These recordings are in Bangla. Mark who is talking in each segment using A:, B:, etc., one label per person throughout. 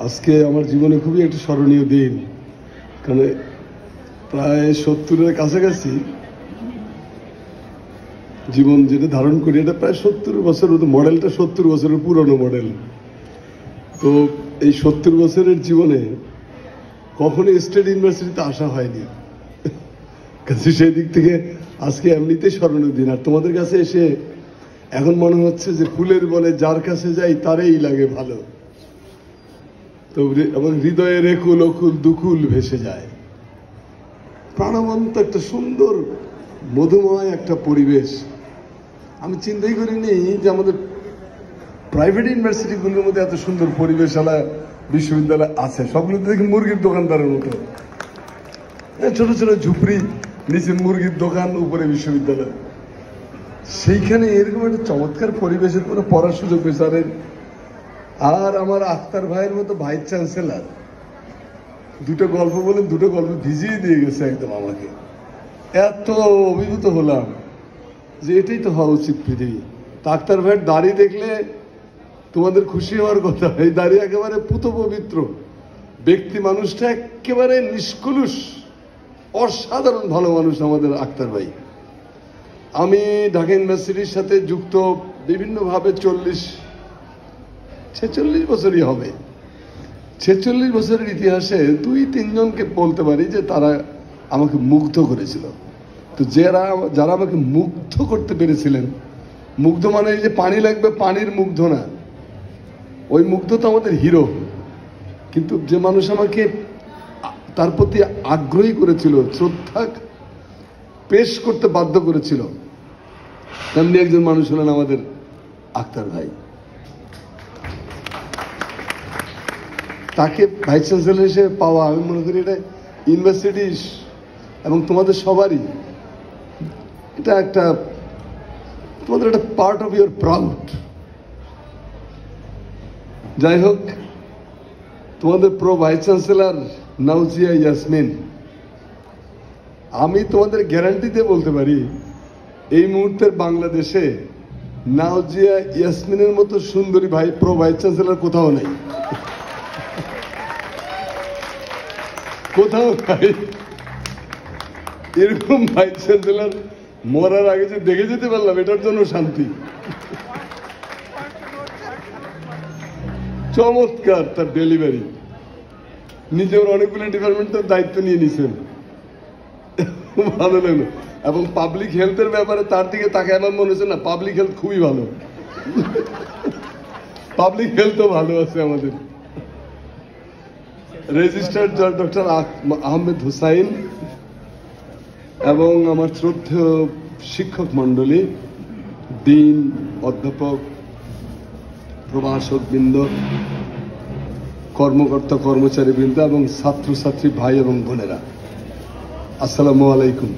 A: আজকে আমার জীবনে খুবই একটা স্মরণীয় দিন, কারণ প্রায় 70-এর কাছাকাছি জীবন যেটা ধারণ করি, এটা প্রায় 70 বছর, মডেলটা 70 বছরের পুরনো মডেল। তো এই 70 বছরের জীবনে কখনো স্টেট ইউনিভার্সিটিতে আসা হয়নি, কাজে সেই দিক থেকে আজকে এমনিতেই স্মরণীয় দিন। আর তোমাদের কাছে এসে এখন মনে হচ্ছে যে ফুলের বলে যার কাছে যাই তারই লাগে ভালো, তো এবং হৃদয়ের একুল অকুল দুকুল ভেসে যায়। প্রাণবন্ত একটা সুন্দর মধুময় একটা পরিবেশ। আমি চিন্তাই করিনি যে আমাদের প্রাইভেট ইউনিভার্সিটিগুলোর মধ্যে এত সুন্দর পরিবেশওয়ালা বিশ্ববিদ্যালয় আছে। সবগুলোতে দেখি মুরগির দোকানদারের মতো, ছোট ছোট ঝুপড়ি, নিচে মুরগির দোকান, উপরে বিশ্ববিদ্যালয়। সেইখানে এরকম একটা চমৎকার পরিবেশের কোনো পড়ার সুযোগ পেয়েছে। আর আমার আখতার ভাইয়ের মতো ভাইস চ্যান্সেলর দুটো গল্প বলেন, দুটো গল্প ভিজিয়ে দিয়ে গেছে একদম আমাকে। এত অভিভূত হলাম যে এটাই তো হওয়া উচিত পৃথিবী। আখতার ভাইয়ের দাড়ি দেখলে তোমাদের খুশি হওয়ার কথা। এই দাড়ি একেবারে পুত পবিত্র ব্যক্তি, মানুষটা একেবারে নিষ্কলুষ, অসাধারণ ভালো মানুষ আমাদের আখতার ভাই। আমি ঢাকা ইউনিভার্সিটির সাথে যুক্ত বিভিন্নভাবে 46 বছরই হবে। 46 বছরের ইতিহাসে 2-3 জনকে বলতে পারি যে তারা আমাকে মুগ্ধ করেছিল। তো যারা আমাকে মুগ্ধ করতে পেরেছিলেন, মুগ্ধ মানে এই যে পানি লাগবে পানির মুগ্ধ না, ওই মুগ্ধ তো আমাদের হিরো। কিন্তু যে মানুষ আমাকে তার প্রতি আগ্রহী করেছিল, শ্রদ্ধা পেশ করতে বাধ্য করেছিল, তেমনি একজন মানুষ হলেন আমাদের আখতার ভাই। তাকে ভাইস চ্যান্সেলর হিসেবে পাওয়া, আমি মনে করি এটা ইউনিভার্সিটি এবং তোমাদের সবারই এটা একটা, তোমাদের একটা পার্ট অফ ইউর প্রাউড। যাই হোক, তোমাদের প্রো ভাইস চ্যান্সেলর নাউজিয়া ইয়াসমিন, আমি তোমাদের গ্যারান্টি দিয়ে বলতে পারি এই মুহূর্তের বাংলাদেশে নাউজিয়া ইয়াসমিনের মতো সুন্দরী প্রো ভাইস চ্যান্সেলর কোথাও নেই, কোথাও নাই। এরকম ভাইস চ্যান্সেলর মরার আগে যে দেখে যেতে পারলাম, এটার জন্য শান্তি। চমৎকার তার ডেলিভারি, নিজের অনেকগুলো ডিপার্টমেন্টের দায়িত্ব নিয়ে নিছেন, ভালো লাগলো। এবং পাবলিক হেলথের ব্যাপারে তার দিকে তাকে আমার মনে হচ্ছে না, পাবলিক হেলথ খুবই ভালো, পাবলিক হেলথও ভালো আছে আমাদের। রেজিস্ট্রার্ড ডক্টর আহমেদ হুসাইন এবং আমার শ্রদ্ধেয় শিক্ষক মন্ডলী, ডিন, অধ্যাপক, প্রভাষক বৃন্দ, কর্মকর্তা কর্মচারী বৃন্দ এবং ছাত্রছাত্রী ভাই এবং বোনেরা, আসসালামু আলাইকুম।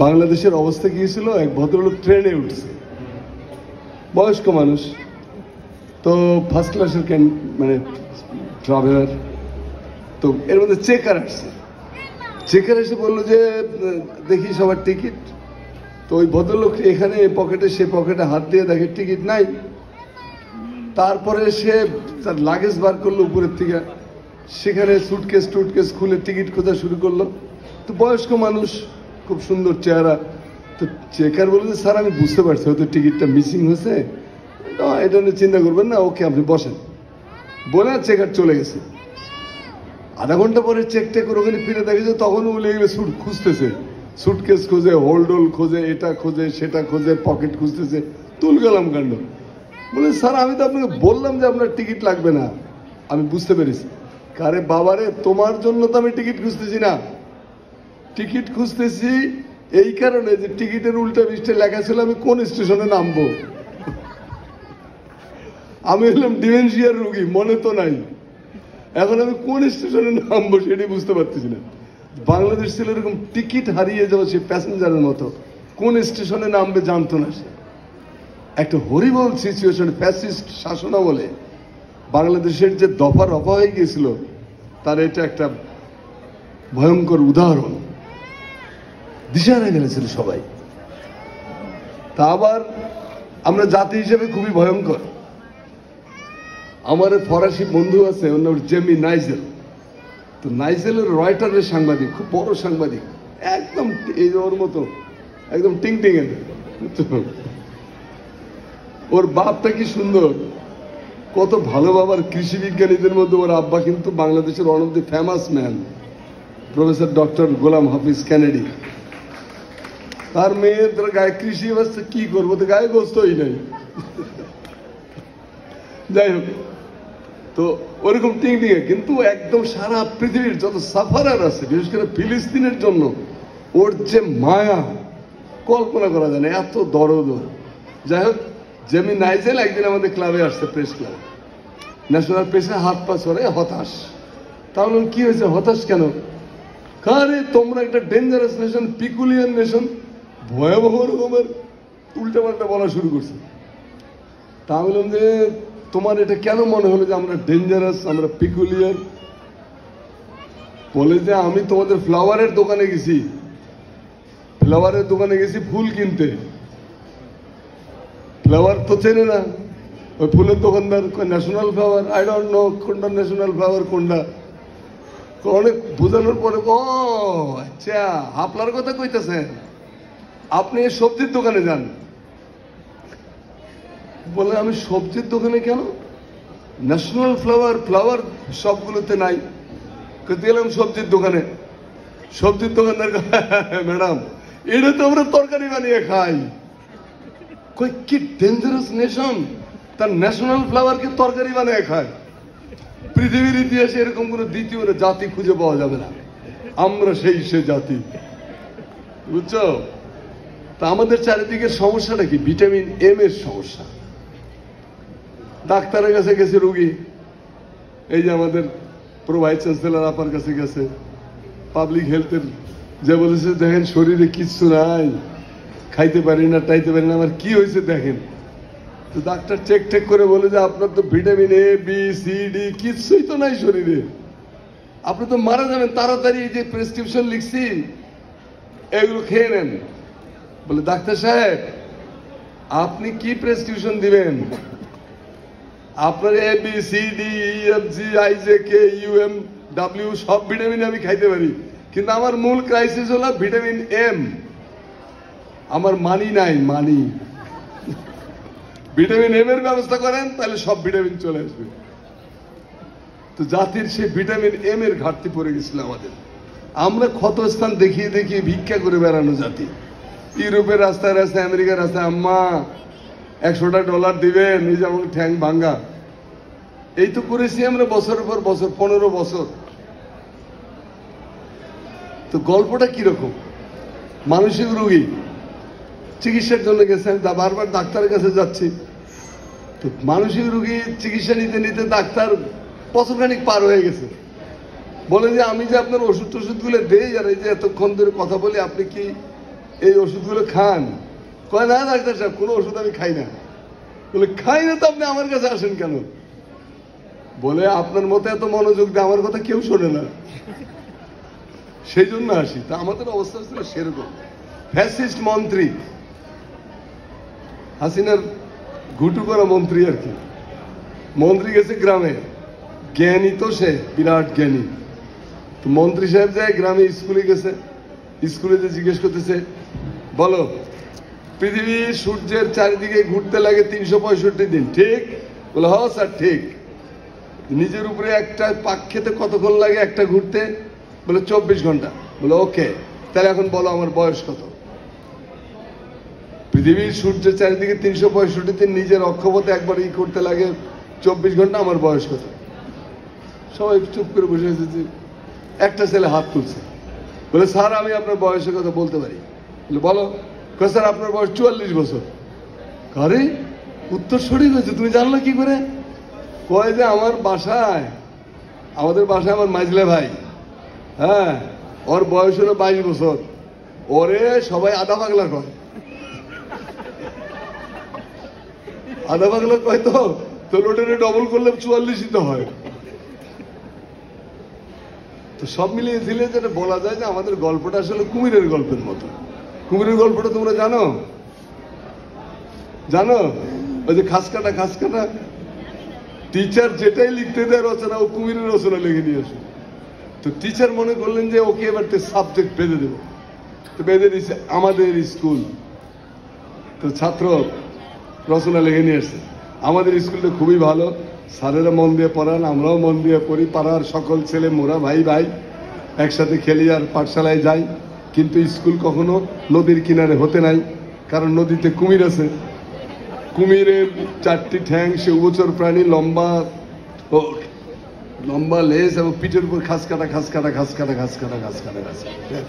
A: বাংলাদেশের অবস্থা কি ছিল, এক ভদ্রলোক ট্রেনে উঠছে, বয়স্ক মানুষ, তো ফার্স্ট ক্লাসের মানে ট্রাভেলার। তো এর মধ্যে চেকার আসছে, চেকার এসে বললো যে দেখি সবার টিকিট। তো ওই ভদ্রলোক এখানে পকেটে সে পকেটে হাত দিয়ে দেখে টিকিট নাই। তারপরে সে তার লাগেজ বার করলো উপরের থেকে, সেখানে সুটকেস খুলে টিকিট খোঁজা শুরু করলো। তো বয়স্ক মানুষ, খুব সুন্দর চেহারা। তো চেকার বললো যে স্যার আমি বুঝতে পারছি হয়তো টিকিটটা মিসিং হয়েছে, এটা নিয়ে চিন্তা করবেন না, ওকে আপনি বসেন বলে চেকার চলে গেছে। আধা ঘন্টা পরে চেক করে ওখানে ফিরে দেখেছে, তখন উলে গেলে খুঁজতেছে, সুটকেস খোঁজে, হোল্ডোল খোঁজে, এটা খোঁজে সেটা খোঁজে, পকেট খুঁজতেছে, তুল গেলাম কাণ্ড। বলে স্যার আমি তো আপনাকে বললাম যে আপনার টিকিট লাগবে না, আমি বুঝতে পেরেছি। কারে বাবারে, তোমার জন্য তো আমি টিকিট খুঁজতেছি না, টিকিট খুঁজতেছি এই কারণে যে টিকিটের উল্টা পৃষ্ঠে লেখা ছিল আমি কোন স্টেশনে নামবো। আমি হলাম ডিমেনশিয়ার রোগী, মনে তো নাই, এখন আমি কোন স্টেশনে নামবো সেটাই বুঝতে পারতেছি না। বাংলাদেশ ছিল এরকম টিকিট হারিয়ে যাওয়া, সে প্যাসেঞ্জারের মতো, কোন স্টেশনে নামবে জানতো না সে। একটা হরিবল সিচুয়েশন, ফ্যাসিস্ট শাসনামলে বাংলাদেশের যে দফা রফা হয়ে গিয়েছিল, তার এটা একটা ভয়ঙ্কর উদাহরণ। দিশাহারা গেছিল সবাই। তা আবার আমরা জাতি হিসেবে খুবই ভয়ঙ্কর। আমার ফরাসি বন্ধু আছে, ওর নাম জেমি নাইজেল। তো নাইজেলের রয়টারের সাংবাদিক, খুব বড় সাংবাদিক, একদম এই ওর মতো একদম টিং টিং এর। ওর বাপটা কি সুন্দর, কত ভালো বাবার। কৃষি বিজ্ঞানীদের মধ্যে ওর আব্বা কিন্তু বাংলাদেশের one of the famous man, professor doctor Golam Hafiz Kennedy. তার মেয়েদের গায়ে কৃষি অবস্থা কি করবো, তো গায়ে গোস্তই নাই। যাই হোক, তো ওরকম টিং টিঙে, কিন্তু একদম সারা পৃথিবীর যত সাফারার আছে, বিশেষ করে ফিলিস্তিনের জন্য ওর যে মায়া কল্পনা করা যায় না, এত দরদ। যাই হোক, জেমি নাইজেল একদিন আমাদের ক্লাবে আসছে, প্রেস ক্লাব, ন্যাশনাল প্রেসে হাত পা চড়ে হতাশ। তাহলে কি হয়েছে, হতাশ কেন? কারে তোমরা একটা ডেঞ্জারাস নেশন, পিকুলিয়ার নেশন, ভয়াবহ রকমের উল্টা পাল্টা বলা শুরু করছে। তা আমি বললাম যে তোমার এটা কেন মনে হলো যে আমরা ডেঞ্জারাস, আমরা পিকুলিয়ার? বলে যে আমি তোমাদের ফ্লাওয়ারের দোকানে গেছি, ফ্লাওয়ারের দোকানে গেছি ফুল কিনতে। ফ্লাওয়ার তো চেনে না ওই ফুলের দোকানদার, national flower, I don't know কোনটা ন্যাশনাল ফ্লাওয়ার কোনটা। অনেক বোঝানোর পরে, ও আচ্ছা আপনার কথা কইতেছেন, আপনি সবজির দোকানে যান। বলে আমি সবজির দোকানে কেন, ন্যাশনাল ফ্লাওয়ার সবগুলোতে নাই। গেলাম সবজির দোকানে, সবজির দোকানদার ম্যাডাম এটা তো আমরা তরকারি বানিয়ে খাই। কই কি ডেঞ্জারাস নেশন, তার ন্যাশনাল ফ্লাওয়ারকে তরকারি বানিয়ে খায়। পৃথিবীর ইতিহাসে এরকম কোন দ্বিতীয় জাতি খুঁজে পাওয়া যাবে না, আমরা সে জাতি, বুঝছো? তা আমাদের চারিদিকে সমস্যাটা কি, ভিটামিন এম এর সমস্যা। ডাক্তারের কাছে গেছে রুগী, এই যে আমাদের প্রো ভাইস চ্যান্সেলর আপার কাছে গেছে, পাবলিক হেলথের, যে বলেছে দেখেন শরীরে কিচ্ছু নাই, খাইতে পারি না, টাইতে পারি না, আমার কি হয়েছে দেখেন। তো ডাক্তার চেক টেক করে বলে যে আপনার তো vitamin A B C D কিচ্ছুই তো নাই শরীরে, আপনি তো মারা যাবেন তাড়াতাড়ি, এই যে প্রেসক্রিপশন লিখছি এগুলো খেয়ে নেন। বলে ডাক্তার সাহেব আপনি কি প্রেসক্রিপশন দিবেন? আপনার A B C D E F G I J K U M W সব ভিটামিন আমি খাইতে পারি, কিন্তু আমার মূল ক্রাইসিস হলো ভিটামিন এম, আমার মানি নাই, মানি। ভিটামিন এম এর ব্যবস্থা করেন, তাহলে সব ভিটামিন চলে আসবে। তো জাতির সেই ভিটামিন এম এর ঘাটতি পড়ে গেছিল আমাদের। আমরা ক্ষত স্থান দেখিয়ে দেখিয়ে ভিক্ষা করে বেড়ানো জাতি। ইউরোপের রাস্তায় রাস্তায়, আমেরিকার রাস্তায় আম্মা $100 দিবেন, নিজে আমাকে ঠ্যাং ভাঙ্গা। এই তো করেছি আমরা বছরের পর বছর, 15 বছর। তো গল্পটা কিরকম, মানসিক রোগী চিকিৎসার জন্য গেছে, আমি বারবার ডাক্তারের কাছে যাচ্ছি। তো মানসিক রোগী চিকিৎসা নিতে নিতে ডাক্তার বছরখানিক পার হয়ে গেছে। বলে যে আমি যে আপনার ওষুধগুলো দেই, আর এই যে এতক্ষণ ধরে কথা বলি, আপনি কি এই ওষুধগুলো খান? কয় না ডাক্তার সাহেব, কোনো ওষুধ আমি খাই না। বলে খাই না তো আপনি আমার কাছে আসেন কেন? বলে আপনার মতো এত মনোযোগ দিয়ে আমার কথা কেউ শোনে না, সেই জন্য আসি। তা আমাদের অবস্থা ছিল সেরকম। ফ্যাসিস্ট মন্ত্রী, হাসিনার ঘুটু করা মন্ত্রী আর কি। মন্ত্রী গেছে গ্রামে, জ্ঞানী তো সে, বিরাট জ্ঞানী। তো মন্ত্রী সাহেব যায় গ্রামে, স্কুলে গেছে, স্কুলে যে জিজ্ঞেস করতেছে, বলো পৃথিবী সূর্যের চারিদিকে ঘুরতে লাগে 365 দিন, ঠিক? বলে হ্যাঁ স্যার ঠিক। নিজের উপরে একটা পাক খেতে কতক্ষণ লাগে একটা ঘুরতে? বলে 24 ঘন্টা। বলে ওকে, তাহলে এখন বলো আমার বয়স কত? পৃথিবীর সূর্যের চারিদিকে 365 দিন নিজের অক্ষপথে একবার করতে লাগে 24 ঘন্টা, আমার বয়স কত? সবাই চুপ করে বসে এসেছি। একটা ছেলে হাত তুলছে, বলে স্যার আমি আপনার বয়সের কথা বলতে পারি। বলে বলো। স্যার আপনার বয়স 44 বছর। আরে উত্তর সঠিক হয়েছে, তুমি জানলে কি করে? কয় যে আমার বাসায়, আমাদের বাসায় আমার মাইজলে ভাই, হ্যাঁ, ওর বয়স হলো 22 বছর, ওরে সবাই আধা পাগলা কয়। আধা পাগলা কয় তো ওটারে ডবল করলে 44ই তো হয়। তো সব মিলিয়ে দিলে যেটা বলা যায় যে আমাদের গল্পটা আসলে কুমিরের গল্পের মতো। কুমিরের গল্পটা তোমরা জানো? জানো ওই যে খাস কাটা টিচার যেটাই লিখতে দেয় রচনা, ও কুমিরের রচনা লিখে নিয়ে আসে। তো টিচার মনে করলেন যে ওকে এবার সাবজেক্ট বেঁধে দেবো, তো বেঁধে দিচ্ছে আমাদের স্কুল। তো ছাত্র রচনা লিখে নিয়ে আসছে। আমাদের স্কুলটা খুবই ভালো, স্যারেরা মন দিয়ে পড়ান, আমরাও মন দিয়ে পড়ি, পাড়ার সকল ছেলে মোরা ভাই ভাই একসাথে খেলি আর পাঠশালায় যাই। কিন্তু স্কুল কখনো নদীর কিনারে হতে নাই, কারণ নদীতে কুমির আছে। কুমিরের 4টি ঠ্যাং, সে উভচর প্রাণী, লম্বা লম্বা লেজ এবং পিঠের উপর ঘাস কাটা ঘাস কাটা ঘাস কাটা ঘাস কাটা ঘাস কাটা ঘাস কাটা।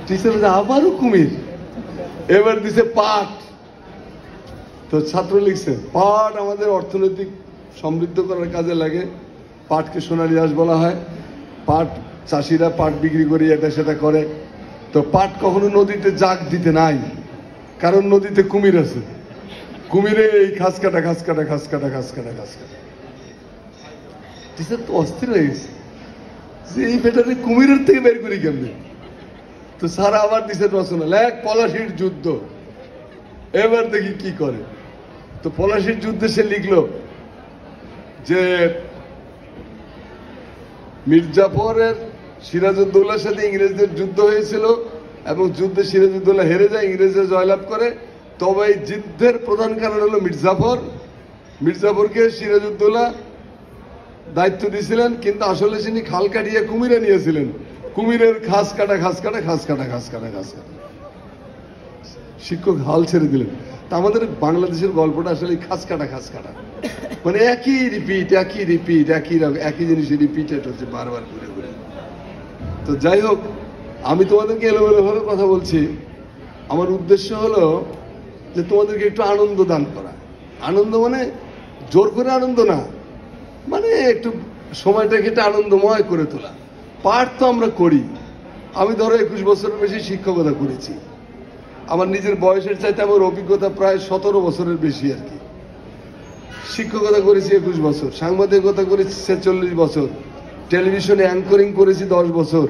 A: টিচার আবারও কুমির, এবার দিছে পাট। তো ছাত্র লিখছে পাট আমাদের অর্থনৈতিক সমৃদ্ধ করার কাজে লাগে, পাটকে সোনালী আঁশ বলা হয়, পাট চাষিরা পাট বিক্রি করে এটা সেটা করে। তো পাট কখনো নদীতে জাগ দিতে নাই, কারণ নদীতে কুমির আছে। কুমিরে এই ঘাস কাটা ঘাস কাটা ঘাস কাটা ঘাস কাটা ঘাস কাটা। টিচার তো অস্থির হয়ে গেছে যে এই বেটারে কুমিরের থেকে বের করি কেমনি। তো স্যার আবার দিছে রচনা, লেখ পলাশির যুদ্ধ। এবার দেখি কি করে। তো পলাশির যুদ্ধে সে লিখলো যে মির্জাফরের সিরাজউদ্দৌলার সাথে ইংরেজদের যুদ্ধ হয়েছিল এবং যুদ্ধে সিরাজউদ্দৌলা হেরে যায়, ইংরেজরা জয়লাভ করে। তবে এই যুদ্ধের প্রধান কারণ হলো মির্জাফর। মির্জাফরকে সিরাজউদ্দৌলা দায়িত্ব দিয়েছিলেন, কিন্তু আসলে তিনি খাল কাটিয়ে কুমিরে নিয়েছিলেন। কুমিরের ঘাস কাটা ঘাস কাটা ঘাস কাটা ঘাস কাটা ঘাস কাটা। শিক্ষক হাল ছেড়ে দিলেন। তা আমাদের বাংলাদেশের গল্পটা আসলে ঘাস কাটা ঘাস কাটা, মানে একই রিপিট একই রিপিট একই জিনিসের রিপিটেড হচ্ছে বারবার ঘুরে ঘুরে। তো যাই হোক, আমি তোমাদেরকে এলোমেলো ভাবে কথা বলছি। আমার উদ্দেশ্য হলো যে তোমাদেরকে একটু আনন্দ দান করা। আনন্দ মানে জোর করে আনন্দ না, মানে একটু সময়টাকে একটু আনন্দময় করে তোলা। পাঠ তো আমরা করি। আমি ধরো 21 বছরের বেশি শিক্ষকতা করেছি। আমার নিজের বয়সের চাইতে আমার অভিজ্ঞতা প্রায় 17 বছরের বেশি আর কি। শিক্ষকতা করেছি 21 বছর, সাংবাদিকতা করেছি 46 বছর, টেলিভিশনে অ্যাঙ্করিং করেছি 10 বছর,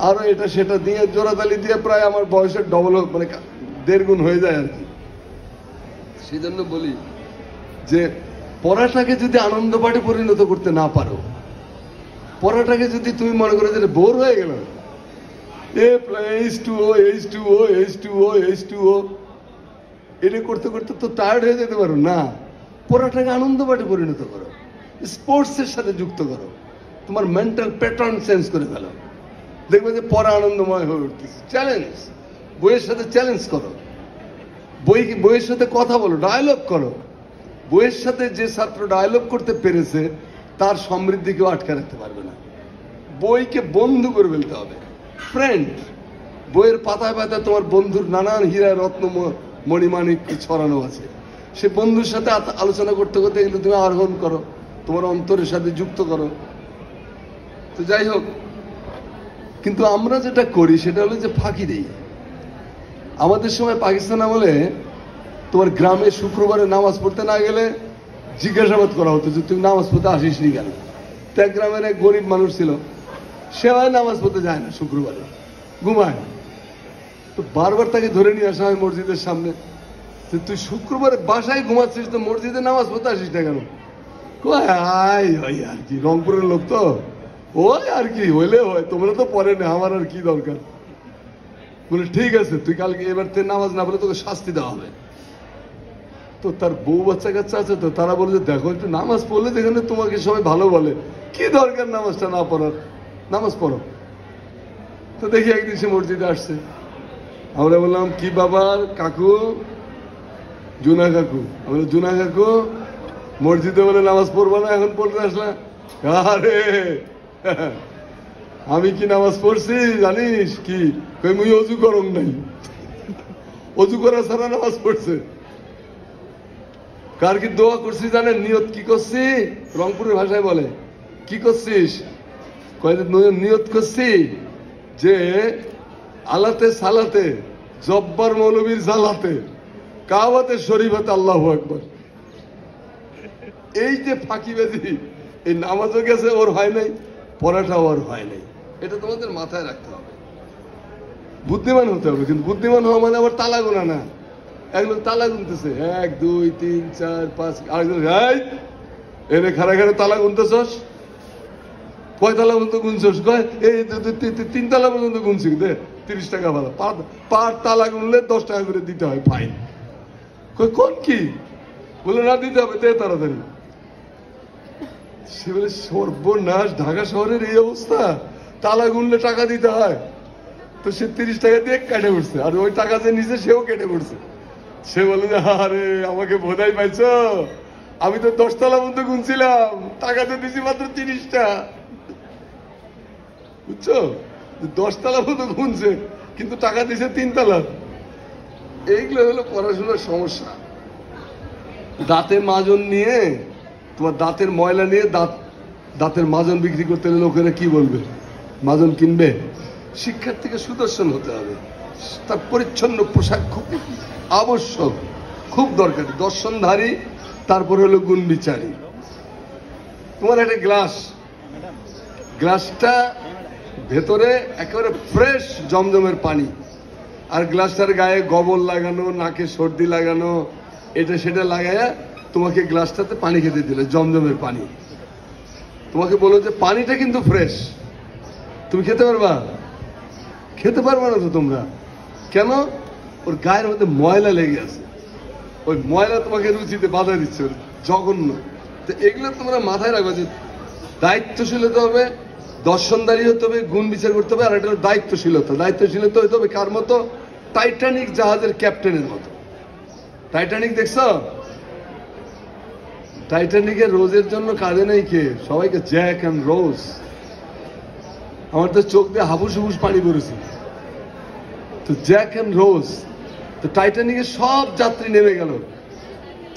A: আরো এটা সেটা দিয়ে জোড়াতালি দিয়ে প্রায় আমার বয়সের ডবল, মানে 1.5 গুণ হয়ে যায় আর কি। সেই জন্য বলি যে পড়াটাকে যদি আনন্দ পাঠে পরিণত করতে না পারো, পড়াটাকে যদি তুমি মনে করো যে বোর হয়ে গেল, এটা করতে করতে তো টায়ার্ড হয়ে যেতে পারো না। পড়াটাকে আনন্দ পাঠে পরিণত করো, স্পোর্টসের সাথে যুক্ত করো, তোমার মেন্টাল প্যাটার্ন চেঞ্জ করে ফেলো, দেখবে যে পড়া আনন্দময় হয়ে উঠতেছে। চ্যালেঞ্জ, বইয়ের সাথে চ্যালেঞ্জ করো, বইয়ের সাথে কথা বলো, ডায়ালগ করো। বইয়ের সাথে যে ছাত্র ডায়ালগ করতে পেরেছে তার সমৃদ্ধি কেউ আটকে রাখতে পারবে না। বইকে বন্ধু করে ফেলতে হবে, ফ্রেন্ড। বইয়ের পাতায় পাতায় তোমার বন্ধুর নানান হীরা রত্ন মণিমাণিক ছড়ানো আছে। সে বন্ধুর সাথে আলোচনা করতে করতে এগুলো তুমি আরোহণ করো, তোমার অন্তরের সাথে যুক্ত করো। তো যাই হোক, কিন্তু আমরা যেটা করি সেটা হলো যে ফাঁকি দিই। আমাদের সময় পাকিস্তান আমলে তোমার গ্রামে শুক্রবারে নামাজ পড়তে না গেলে জিজ্ঞাসাবাদ করা হতো যে তুমি নামাজ পড়তে আসিস নি কেন। তো এক গ্রামের এক গরিব মানুষ ছিল, সে হয় নামাজ পড়তে যায় না, শুক্রবারে ঘুমায়। তো বারবার তাকে ধরে নিয়ে আসা হয় মসজিদের সামনে, তুই শুক্রবারে বাসায় ঘুমাচ্ছিস, তো মসজিদে নামাজ পড়তে আসিস না কেন? আর কি, রংপুরের লোক তো, ওই আর কি হইলে হয়, তোমরা তো পরে না, আমার আর কি দরকার। বলে ঠিক আছে, তুই কালকে এবার নামাজ না বলে তোকে শাস্তি দেওয়া হবে। তো তার বউ বাচ্চা কাচ্চা আছে, তো তারা বলে যে দেখো একটু নামাজ পড়লে যেখানে তোমাকে সবাই ভালো বলে, কি দরকার নামাজটা না পড়ার, নামাজ পড়ো। তো দেখি একদিন সে মসজিদে আসছে, আমরা বললাম কি বাবার কাকু, জুনা কাকু। আমরা জুনা কাকু মসজিদে বলে নামাজ পড়বো না, এখন পড়তে আসলাম? আরে আমি কি নামাজ পড়ছি জানিস কি? মুই অজু করম নাই, অজু করা ছাড়া নামাজ পড়ছে। কার কি দোয়া করছি জানেন? নিয়ত কি করছি, রংপুরের ভাষায় বলে কি করছিস, নিয়ত করছি যে আলাতে সালাতে জব্বার মৌলবীর জালাতে কাওয়াতে শরীফাতে আল্লাহু আকবার। এই যে ফাঁকিবাজি, এই নামাজও গেছে ওর হয় নাই, পড়াটাও ওর হয় নাই। এটা তোমাদের মাথায় রাখতে হবে, বুদ্ধিমান হতে হবে। কিন্তু বুদ্ধিমান হওয়া মানে আবার তালা গোনা না, এক লোক তালা গুনতেছে, 1 2 3 4 5, আরেকজন এনে খারা খারা তালা গুনতেছস, কয় তালা পর্যন্ত গুনছস? কয় এই 3 তালা পর্যন্ত গুনছি, দে 30 টাকা ভাড়া। পার তালা গুনলে 10 টাকা করে দিতে হয় ফাইন। কই কোন কি? বলে না দিতে হবে, দে তাড়াতাড়ি। সে বলে সর্বনাশ, ঢাকা শহরের এই অবস্থা, তালা গুনলে টাকা দিতে হয়। তো সে 30 টাকা দিয়ে কেটে পড়ছে, আর ওই টাকা যে নিচে সেও কেটে পড়ছে। সে বলে যে আরে আমাকে বোধাই পাইছো, আমি তো 10 তালা পর্যন্ত গুনছিলাম, টাকা তো দিছি মাত্র 30টা। বুঝছো? 10 তালা পর্যন্ত গুনছে কিন্তু টাকা দিছে 3 তালা। এইগুলো হলো পড়াশোনার সমস্যা। দাঁতে মাজন নিয়ে, তোমার দাঁতের ময়লা নিয়ে দাঁতের মাজন বিক্রি করতে হলে লোকেরা কি বলবে? মাজন কিনবে? শিক্ষার্থীকে সুদর্শন হতে হবে, তার পরিচ্ছন্ন পোশাক খুব আবশ্যক, খুব দরকারি, দর্শনধারী, তারপরে হলো গুণ বিচারী। তোমার একটা গ্লাসটা ভেতরে একেবারে ফ্রেশ জমজমের পানি, আর গ্লাসটার গায়ে গোবর লাগানো, নাকে সর্দি লাগানো, এটা সেটা লাগায়া তোমাকে গ্লাসটাতে পানি খেতে দিলে, জমজমের পানি। তোমাকে বলো যে পানিটা কিন্তু ফ্রেশ, তুমি খেতে পারবা? খেতে পারবা না তো তোমরা। কেন? ওর গায়ের মধ্যে ময়লা লেগে আছে, ওই ময়লা তোমাকে রুচিতে বাধা দিচ্ছে, জঘন্য। তো এগুলো তোমরা মাথায় রাখবা যে দায়িত্বশীল হতে হবে, দর্শনদারি হতে হবে, গুণ বিচার করতে হবে। আর এটা হলো দায়িত্বশীলতা। দায়িত্বশীলতা হতে হবে কার মতো? টাইটানিক জাহাজের ক্যাপ্টেনের মতো। টাইটানিক দেখছ? টাইটানিকের রোজের জন্য কাঁদে নাই কে? সবাইকে জ্যাক অ্যান্ড রোজ। আমার তো চোখ দিয়ে হাবুস হুবুস পানি পড়েছে। তো জ্যাক অ্যান্ড রোজ, তো টাইটানিকের সব যাত্রী নেমে গেল,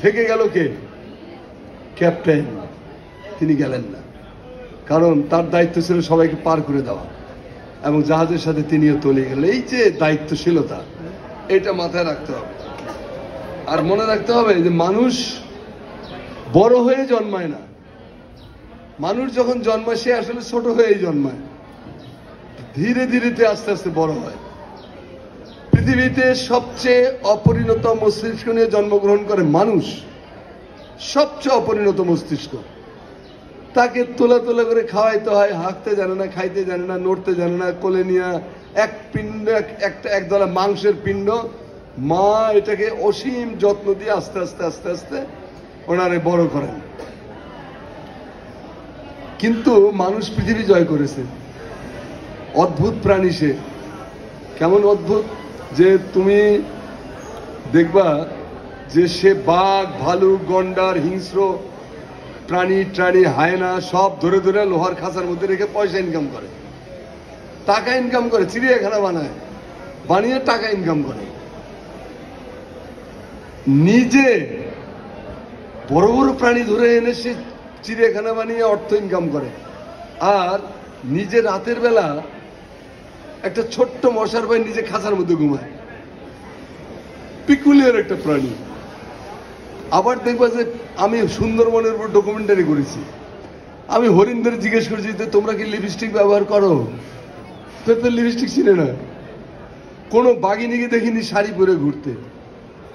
A: থেকে গেল কে? ক্যাপ্টেন। তিনি গেলেন না, কারণ তার দায়িত্ব ছিল সবাইকে পার করে দেওয়া, এবং জাহাজের সাথে তিনিও তলিয়ে গেলেন। এই যে দায়িত্বশীলতা, এটা মাথায় রাখতে হবে। আর মনে রাখতে হবে যে মানুষ বড় হয়ে জন্মায় না, মানুষ যখন জন্মায় সে আসলে ছোট হয়েই জন্মায়, ধীরে ধীরে আস্তে আস্তে বড় হয়। পৃথিবীতে সবচেয়ে অপরিণত মস্তিষ্ক নিয়ে জন্মগ্রহণ করে মানুষ, সবচেয়ে অপরিণত মস্তিষ্ক। তাকে তোলা তোলা করে খাওয়াইতে হয়, হাঁকতে জানে না, খাইতে জানে না, নড়তে জানে না, কোলে নিয়ে এক পিণ্ড, একদলা মাংসের পিণ্ড, মা এটাকে অসীম যত্ন দিয়ে আস্তে আস্তে আস্তে আস্তে ওনারে বড় করেন। কিন্তু মানুষ পৃথিবী জয় করেছে, অদ্ভুত প্রাণী সে। কেমন অদ্ভুত? যে তুমি দেখবা যে সে বাঘ, ভালুক, গন্ডার, হিংস্র প্রাণী, হায়না সব ধরে ধরে লোহার খাঁচার মধ্যে রেখে পয়সা ইনকাম করে, টাকা ইনকাম করে, চিড়িয়াখানা বানিয়ে টাকা ইনকাম করে। নিজে বড় বড় প্রাণী ধরে এনে সে চিড়িয়াখানা বানিয়ে অর্থ ইনকাম করে, আর নিজে রাতের বেলা একটা ছোট্ট মশার ভাই নিজে খাঁচার মধ্যে ঘুমায়। পিকুলিয়ার একটা প্রাণী। আবার দেখবা যে আমি সুন্দরবনের উপর ডকুমেন্টারি করেছি, আমি হরিণদের জিজ্ঞেস করছি যে তোমরা কি লিপস্টিক ব্যবহার করো? তো লিপস্টিক চিনে না। কোনো বাঘিনীকে দেখিনি শাড়ি পরে ঘুরতে,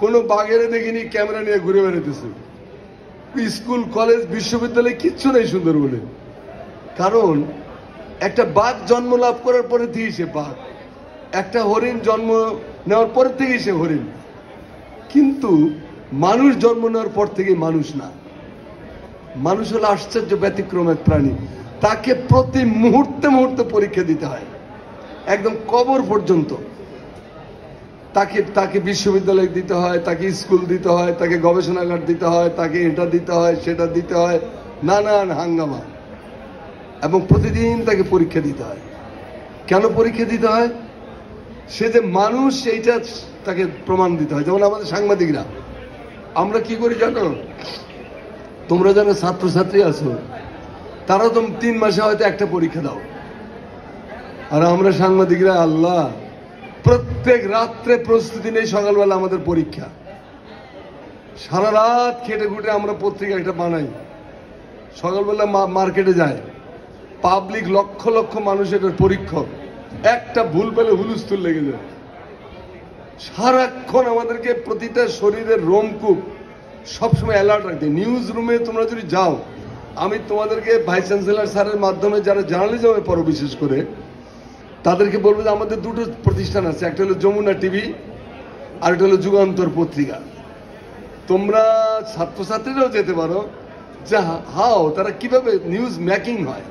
A: কোনো বাঘেরে দেখিনি ক্যামেরা নিয়ে ঘুরে বেড়াতেছে। স্কুল, কলেজ, বিশ্ববিদ্যালয় কিচ্ছু নেই সুন্দরবনে। কারণ একটা বাঘ জন্ম লাভ করার পরে থেকেই সে বাঘ, একটা হরিণ জন্ম নেওয়ার পর থেকেই সে হরিণ। কিন্তু মানুষ জন্ম নেওয়ার পর থেকেই মানুষ না। মানুষ হলো আশ্চর্য ব্যতিক্রম এক প্রাণী। তাকে প্রতি মুহূর্তে মুহূর্তে পরীক্ষা দিতে হয়, একদম কবর পর্যন্ত। তাকে বিশ্ববিদ্যালয় দিতে হয়, তাকে স্কুল দিতে হয়, তাকে গবেষণাগার দিতে হয়, তাকে এটা দিতে হয়, সেটা দিতে হয়, নানান হাঙ্গামা। এবং প্রতিদিন তাকে পরীক্ষা দিতে হয়। কেন পরীক্ষা দিতে হয়? সে যে মানুষ এইটা তাকে প্রমাণ দিতে হয়। যেমন আমাদের সাংবাদিকরা, আমরা কি করি জানো? তোমরা যারা ছাত্রছাত্রী আছো তারা তো 3 মাসে হয়তো একটা পরীক্ষা দাও, আর আমরা সাংবাদিকরা আল্লাহ প্রত্যেক রাত্রে প্রস্তুতি নেই, সকালবেলা আমাদের পরীক্ষা। সারা রাত খেটে খুঁটে আমরা পত্রিকা একটা বানাই, সকালবেলা মার্কেটে যায়, পাবলিক লক্ষ লক্ষ মানুষ এটার পরীক্ষক। একটা ভুল পেলে হুলুস্থুল লেগে যায়। সারাক্ষণ আমাদেরকে প্রতিটা শরীরের রোমকূপ সবসময় অ্যালার্ট রাখতে। নিউজ রুমে তোমরা যদি যাও, আমি তোমাদেরকে ভাইস চ্যান্সেলর স্যারের মাধ্যমে যারা জার্নালিজমে পড়ো বিশেষ করে তাদেরকে বলবো যে আমাদের দুটো প্রতিষ্ঠান আছে, একটা হলো যমুনা টিভি আর একটা হলো যুগান্তর পত্রিকা। তোমরা ছাত্রছাত্রীরাও যেতে পারো, যে হাও তারা কিভাবে নিউজ মেকিং হয়,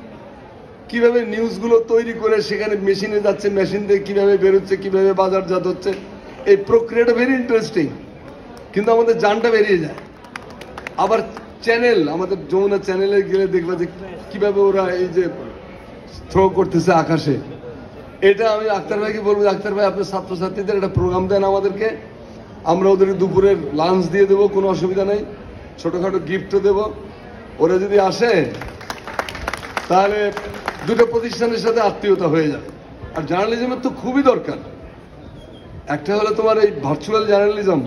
A: কিভাবে নিউজগুলো তৈরি করে সেখানে মেশিনে যাচ্ছে, মেশিন দিয়ে কিভাবে বেরোচ্ছে, কিভাবে বাজারজাত হচ্ছে, এই প্রক্রিয়াটা ভেরি ইন্টারেস্টিং। কিন্তু আমাদের জানটা বেরিয়ে যায়। আবার চ্যানেল, আমাদের যমুনা চ্যানেলে গেলে দেখবে যে কিভাবে ওরা এই যে থ্রো করতেছে আকাশে। এটা আমি আক্তার ভাইকে বলবো, আক্তার ভাই আপনার ছাত্রছাত্রীদের একটা প্রোগ্রাম দেন আমাদেরকে, আমরা ওদের দুপুরের লাঞ্চ দিয়ে দেবো, কোনো অসুবিধা নেই, ছোটখাটো গিফটও দেবো। ওরা যদি আসে তাহলে দুটো প্রতিষ্ঠানের সাথে আত্মীয়তা হয়ে যাবে। আর জার্নালিজমের তো খুবই দরকার। একটা হলো তোমার এই ভার্চুয়াল জার্নালিজম,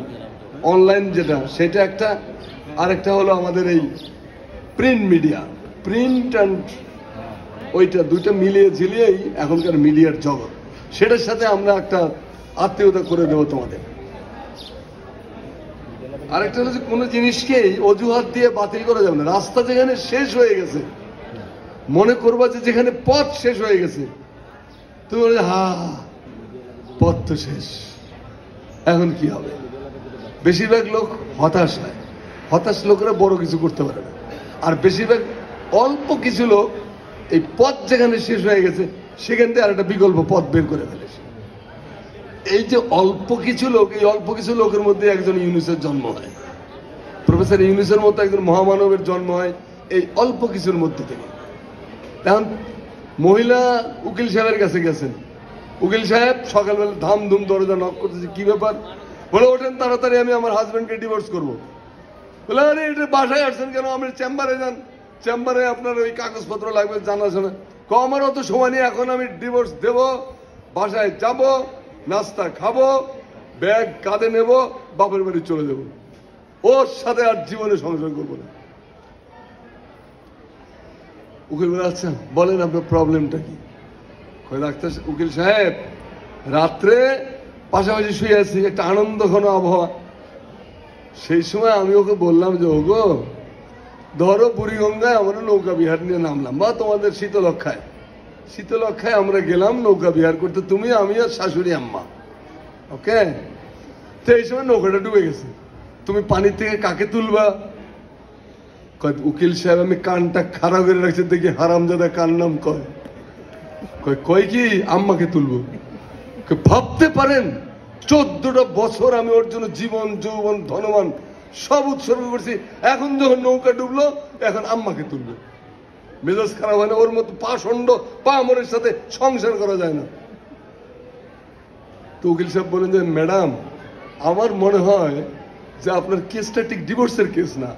A: অনলাইন যেটা, সেটা একটা, আর একটা হলো আমাদের এই প্রিন্ট মিডিয়া, প্রিন্ট অ্যান্ড ওইটা দুইটা মিলিয়ে ঝিলিয়েই এখনকার মিডিয়ার জগৎ। সেটার সাথে আমরা একটা আত্মীয়তা করে দেবো তোমাদের। আরেকটা হলো যে কোনো জিনিসকেই অজুহাত দিয়ে বাতিল করা যাবে না। রাস্তা যেখানে শেষ হয়ে গেছে, মনে করবা যে যেখানে পথ শেষ হয়ে গেছে, তুমি বলে পথ তো শেষ, এখন কি হবে? বেশিরভাগ লোক হতাশ হয়, হতাশ লোকেরা বড় কিছু করতে পারে না। আর বেশিরভাগ অল্প কিছু লোক এই পথ যেখানে শেষ হয়ে গেছে সেখান থেকে আর একটা বিকল্প পথ বের করে ফেলেছে। এই যে অল্প কিছু লোক, এই অল্প কিছু লোকের মধ্যে একজন ইউনুসের জন্ম হয়, প্রফেসর ইউনুসের মতো একজন মহামানবের জন্ম হয় এই অল্প কিছুর মধ্যে থেকে। এখন মহিলা উকিল সাহেবের কাছে গেছেন, উকিল সাহেব সকালবেলা ধামধুম দরজা নক করতেছে, কি ব্যাপার? বলে ওঠেন তাড়াতাড়ি, আমি আমার হাজবেন্ডকে ডিভোর্স করবো। বলে আরে এটা বাসায় আসছেন কেন? আপনি চেম্বারে যান, চেম্বারে আপনার ওই কাগজপত্র লাগবে জানাশোনা। আমার অত সময় নেই, এখন আমি ডিভোর্স দেব, বাসায় যাব, নাস্তা খাবো, ব্যাগ কাঁধে নেব, বাপের বাড়ি চলে যাব, ওর সাথে আর জীবনে সংসার করবো না। উকিল বলে আচ্ছা বলেন আপনার প্রবলেমটা কি? ডাক্তার উকিল সাহেব, রাত্রে পাশাপাশি শুয়ে আছি, একটা আনন্দ ঘন আবহাওয়া, সেই সময় আমি ওকে বললাম যে ওগো ধরো বুড়িগঙ্গায় আমরা নৌকা বিহার নিয়ে নামলাম, বা তোমাদের শীতলক্ষায়, শীতলক্ষায় আমরা গেলাম নৌকা বিহার করতে, তুমি আমি আর শাশুড়ি আম্মা, ওকে? তো এই সময় নৌকাটা ডুবে গেছে, তুমি পানির থেকে কাকে তুলবা? উকিল সাহেব আমি কানটা খারাপ করে রাখছি, দেখি হারামজাদা কার নাম কয়, কয় কি আম্মাকে তুলবো। ভাবতে পারেন 14টা বছর আমি ওর জন্য জীবন যৌবন ধনবান সব উৎসর্গ করছি, এখন যখন নৌকা ডুবলো এখন আম্মাকে তুলবে। মেজাজ খারাপ হয় না? ওর মতো পাষণ্ড পামরের সাথে সংসার করা যায় না। তো উকিল সাহেব বলেন যে ম্যাডাম আমার মনে হয় যে আপনার কেসটা ঠিক ডিভোর্সের কেস না।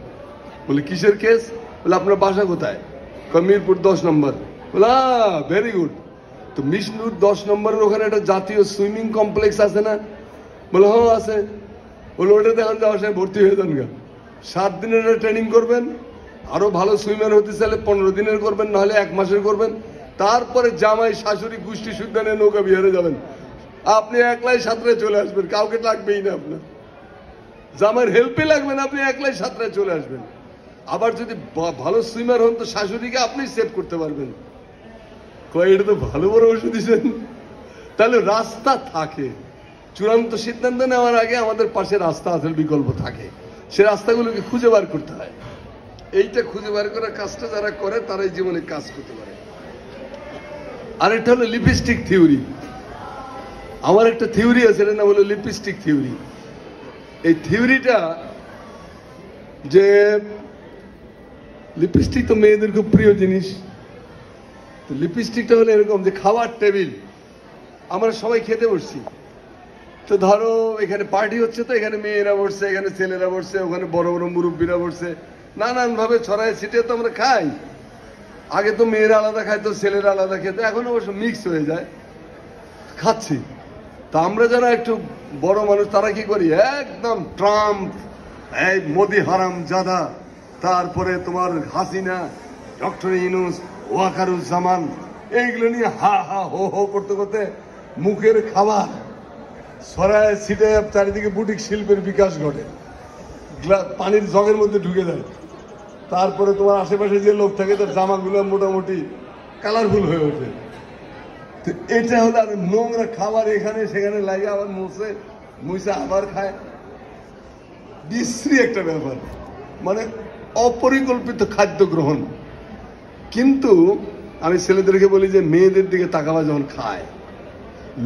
A: বলে কিসের কেস? বলে আপনার বাসা কোথায়? মিরপুর 10 নম্বর। বলে ভেরি গুড। তো মিরপুর 10 নম্বরের ওখানে একটা জাতীয় সুইমিং কমপ্লেক্স আছে না? বলে হ্যাঁ আছে। বলে ওটাতে এখন যাওয়ার সময় ভর্তি হয়ে যান গা, 7 দিনের ট্রেনিং করবেন, আরো ভালো সুইমার হতে চাইলে 15 দিনের করবেন, নাহলে 1 মাসের করবেন, তারপরে জামাই শাশুড়ি গোষ্ঠী সুদ্ধা নিয়ে নৌকা বিহারে যাবেন। আপনি একলাই সাঁতরে চলে আসবেন, কাউকে লাগবেই না, আপনার জামাইয়ের হেল্পে লাগবে না, আপনি একলাই সাঁতরে চলে আসবেন। আবার যদি ভালো সুইমার হন তো শাশুড়িকে আপনি সেভ করতে পারবেন। এটা তো ভালো পরামর্শ দিচ্ছেন। তাহলে রাস্তা থাকে, চূড়ান্ত সিদ্ধান্ত নেওয়ার আগে আমাদের পাশে রাস্তা আছে, বিকল্প থাকে, সে রাস্তাগুলোকে খুঁজে বার করতে হয়। এইটা খুঁজে বার করার কাজটা যারা করে তারাই জীবনে কাজ করতে পারে। আরেকটা হলো লিপস্টিক থিওরি। আমার একটা থিওরি আছে, এর নাম হলো লিপস্টিক থিওরি। এই থিওরিটা যে লিপস্টিক তো মেয়েদের খুব প্রিয় জিনিস। লিপস্টিকটা হলো এরকম যে খাবার টেবিল, আমরা সবাই খেতে বসছি, তো ধরো এখানে পার্টি হচ্ছে, তো এখানে মেয়েরা বসছে, এখানে ছেলেরা বসছে, ওখানে বড় বড় মুরব্বীরা বসছে, নানান ভাবে ছড়ায় ছিটে তো আমরা খাই। আগে তো মেয়েরা আলাদা খাইতো, ছেলেরা আলাদা খেতো, এখন অবশ্য মিক্স হয়ে যায়, খাচ্ছি। তা আমরা যারা একটু বড় মানুষ তারা কি করি, একদম ট্রাম্প, এই মোদি হারাম জাদা, তারপরে তোমার হাসিনা, ডক্টর ইউনূস, ওয়াকারুজ্জামান, এইগুলো নিয়ে হা হা হো হো করতে করতে মুখের খাবার ছড়ায় ছিটে চারিদিকে বুটিক শিল্পের বিকাশ ঘটে, পানির জগের মধ্যে ঢুকে যায়। তারপরে তোমার আশেপাশে যে লোক থাকে তার জামাগুলো মোটামুটি কালারফুল হয়ে ওঠে। তো এটা হলো আর নোংরা খাবার এখানে সেখানে লাগে, আবার মুছে আবার খায়, বিশ্রী একটা ব্যাপার, মানে অপরিকল্পিত খাদ্য গ্রহণ। কিন্তু আমি ছেলেদেরকে বলি যে মেয়েদের দিকে তাকাবা যখন খায়,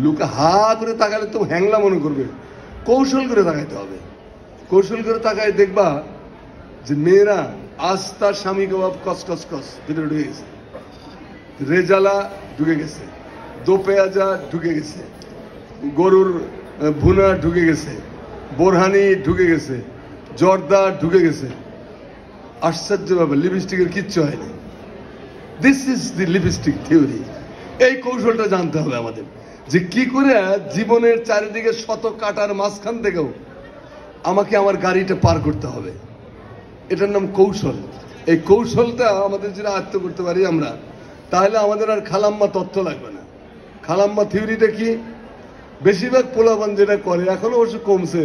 A: লুকা হা করে তাকালে তো হ্যাংলা মনে করবে, কৌশল করে তাকাইতে হবে। কৌশল করে তাকায় দেখবা যে মেয়েরা আজ তার স্বামী কবাব কস কস কস ভিতরে ঢুকে গেছে, রেজালা ঢুকে গেছে, দো পেঁয়াজা ঢুকে গেছে, গরুর ভুনা ঢুকে গেছে, বোরহানি ঢুকে গেছে, জর্দা ঢুকে গেছে। আশ্চর্য ব্যাপার, লিপস্টিকের কিচ্ছু হয়নি। This is the lipstick theory. এই কৌশলটা জানতে হবে আমাদের, যে কি করে জীবনের চারিদিকে শত কাটার মাঝখান থেকেও আমাকে আমার গাড়িটা পার করতে হবে। এটার নাম কৌশল। এই কৌশলটা আমাদের যদি আয়ত্ত করতে পারি আমরা, তাহলে আমাদের আর খালাম্মা তথ্য লাগবে না। খালাম্মা থিওরিটা কি? বেশিরভাগ পোলাপান যেটা করে, এখনো অবশ্য কমছে,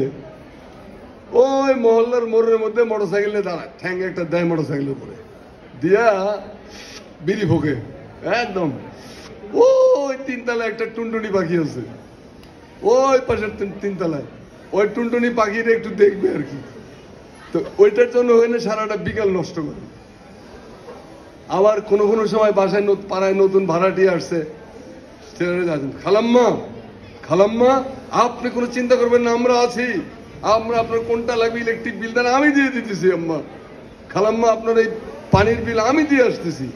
A: ওই মহল্লার মোড়ের মধ্যে মোটরসাইকেলে দাঁড়ায়, ঠ্যাঙ্গে একটা দেয় মোটরসাইকেলের উপরে দিয়া বিড়ি ফোকে একদম। ওই তিনতলায় একটা টুনটুনি পাখি আছে, ওই পাশের তিনতলায় ওই টুনটুনি পাখিটা একটু দেখবে আর কি। তো ওইটার জন্য ওখানে সারাটা বিকাল নষ্ট করে। আবার কোনো কোনো সময় বাসায় পাড়ায় নতুন ভাড়াটিয়ে আসছে, ছেলেরা যাচ্ছেন, খালাম্মা খালাম্মা আপনি কোনো চিন্তা করবেন না, আমরা আছি, আমরা আপনার কোনটা লাগবে ইলেকট্রিক বিল দেন আমি দিয়ে দিতেছি, আম্মা খালাম্মা আপনার এই পানির বিল আমি দিয়ে আসতেছি।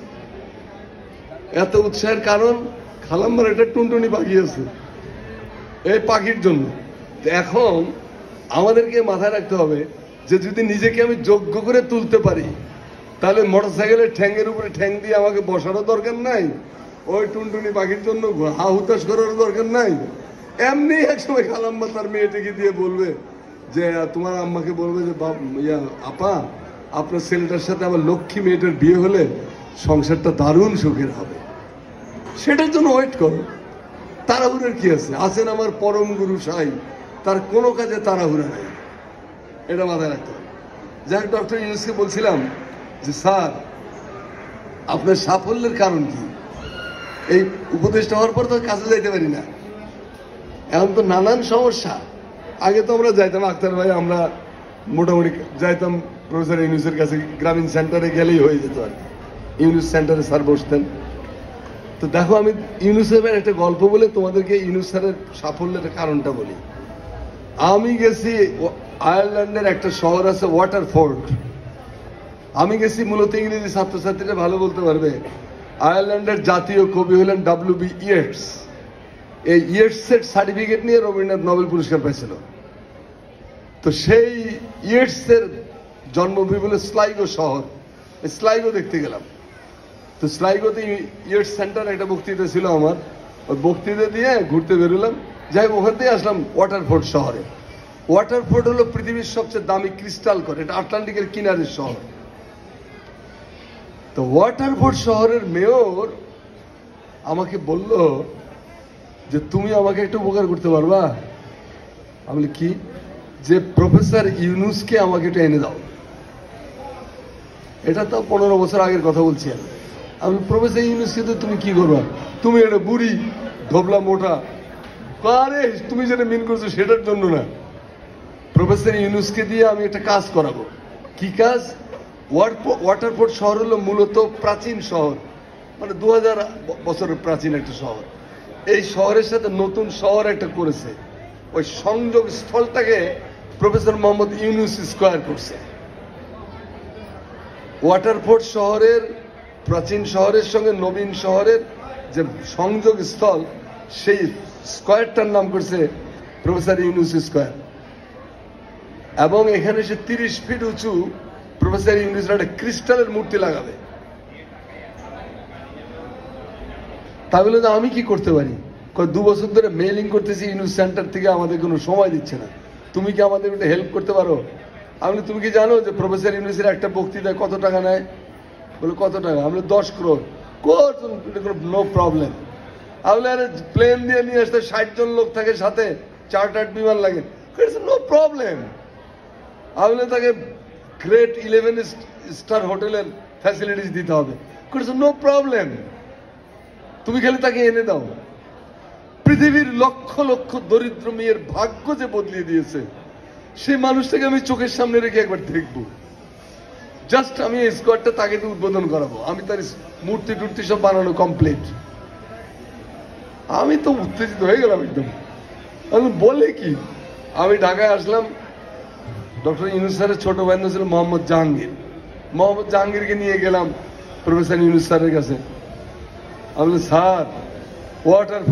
A: এত উৎসাহের কারণ খালাম্মার একটা টুনটুনি পাখি আছে, এই পাখির জন্য। এখন আমাদেরকে মাথায় রাখতে হবে যে যদি নিজেকে আমি যোগ্য করে তুলতে পারি, তাহলে মোটরসাইকেলের ঠ্যাঙ্গের উপরে ঠ্যাং দিয়ে আমাকে বসারও দরকার নাই, ওই টুনটুনি পাখির জন্য হা হুতাশ করার দরকার নাই। এমনি একসময় খালাম্মা তার মেয়েটিকে দিয়ে বলবে যে তোমার আম্মাকে বলবে যে আপা আপনার ছেলেটার সাথে আমার লক্ষ্মী মেয়েটার বিয়ে হলে সংসারটা দারুণ সুখের হবে। সেটার জন্য ওয়েট করো, তাড়াহুড়ার কি আছে? আছেন আমার পরম গুরু সাই, তার কোনো কাজে তাড়াহুড়া নাই, এটা মাথায় রাখতে হবে। যাই হোক, ডক্টর ইউনুসকে বলছিলাম যে স্যার আপনার সাফল্যের কারণ কি? এই উপদেষ্টা হওয়ার পর তো কাজে যাইতে পারি না, এখন তো নানান সমস্যা। আগে তো আমরা যাইতাম, আক্তার ভাই আমরা মোটামুটি যাইতাম প্রফেসর ইউনুসের কাছে, গ্রামীণ সেন্টারে গেলেই হয়ে যেত আর কি, ইউনুস সেন্টারে স্যার বসতেন। তো দেখো, আমি ইউনুস সাহেবের একটা গল্প বলে তোমাদেরকে ইউনুস স্যারের সাফল্যের কারণটা বলি। আমি গেছি আয়ারল্যান্ডের একটা শহর আছে ওয়াটারফোর্ড, আমি গেছি মূলত, ইংরেজি ছাত্রছাত্রীরা ভালো বলতে পারবে, আয়ারল্যান্ডের জাতীয় কবি হলেন W.B. ইয়েটস। এই ইয়েটসের সার্টিফিকেট নিয়ে রবীন্দ্রনাথ নোবেল পুরস্কার পেয়েছিল। তো সেই ইয়েটসের জন্মভূমি হলো স্লাইগো শহর, স্লাইগো দেখতে গেলাম। তো স্লাইগোতে ইয়েটস সেন্টার একটা বক্তৃতা ছিল আমার, ওই বক্তৃতা দিয়ে ঘুরতে বেরোলাম, যাই ওখান থেকে আসলাম ওয়াটারফোর্ড শহরে। ওয়াটারফোর্ড হলো পৃথিবীর সবচেয়ে দামি ক্রিস্টাল করে, এটা আটলান্টিকের কিনারের শহর। তো ওয়াটারফোর্ড শহরের মেয়র আমাকে বলল যে তুমি আমাকে একটু উপকার করতে পারবা? আমি বলি কি? যে প্রফেসর ইউনুসকে আমাকে একটু এনে দাও। এটা তো 15 বছর আগের কথা বলছি আমি। প্রফেসর ইউনুসকে তো তুমি কি করবা? তুমি একটা বুড়ি ধবলা মোটা, আরে তুমি যেটা মিন করছো সেটার জন্য না, প্রফেসর ইউনুসকে দিয়ে আমি একটা কাজ করাবো। কি কাজ? ওয়াটারফোর্ড শহর হলো মূলত প্রাচীন শহর, মানে 2000 বছরের প্রাচীন একটা শহর। এই শহরের সাথে নতুন শহর একটা করেছে, ওই সংযোগ স্থলটাকে প্রফেসর মোহাম্মদ ইউনুস স্কয়ার করছে। ওয়াটারফোর্ড শহরের, প্রাচীন শহরের সঙ্গে নবীন শহরের যে সংযোগ স্থল, সেই স্কয়ারটার নাম করছে প্রফেসর ইউনুস স্কয়ার। এবং এখানে সে 30 ফিট উঁচু প্রফেসর ইউনুসের একটা ক্রিস্টালের মূর্তি লাগাবে। তাহলে আমি কি করতে পারি? 2 বছর ধরে মেইলিং করতেছি ইউনুস সেন্টার থেকে, আমাদের কোনো সময় দিচ্ছে না, তুমি কি আমাদের একটা হেল্প করতে পারো? আমি তুমি কি জানো যে প্রফেসর ইউনুসের একটা বক্তৃতায় কত টাকা নেয়? বলে কত টাকা? আমি 10 crore। No problem. আমি আরে প্লেন দিয়ে নিয়ে আসতে 60 জন লোক থাকে সাথে, চার্টার্ড বিমান লাগে, নো প্রবলেম। আমি বলে তাকে গ্রেট 11 স্টার হোটেলের ফ্যাসিলিটিস দিতে হবে, নো প্রবলেম, তুমি খালি তাকে এনে দাও। পৃথিবীর লক্ষ লক্ষ দরিদ্র মেয়ের ভাগ্য যে বদলিয়ে দিয়েছে, সেই মানুষটাকে আমি চোখের সামনে রেখে একবার দেখবো। জাস্ট আমি এই স্কোয়াডটা তাকে তো উদ্বোধন করাবো, আমি তার মূর্তি টুর্তি সব বানানো কমপ্লিট। আমি তো উত্তেজিত হয়ে গেলাম একদম। আমি বলে কি, আমি ঢাকায় আসলাম, ডক্টর ইউনূস স্যারের ছোট ভাই ছিল মোহাম্মদ জাহাঙ্গীর, মোহাম্মদ জাহাঙ্গীরকে নিয়ে গেলাম প্রফেসর ইউনূস স্যারের কাছে। আমি বললাম, স্যার ওয়াটার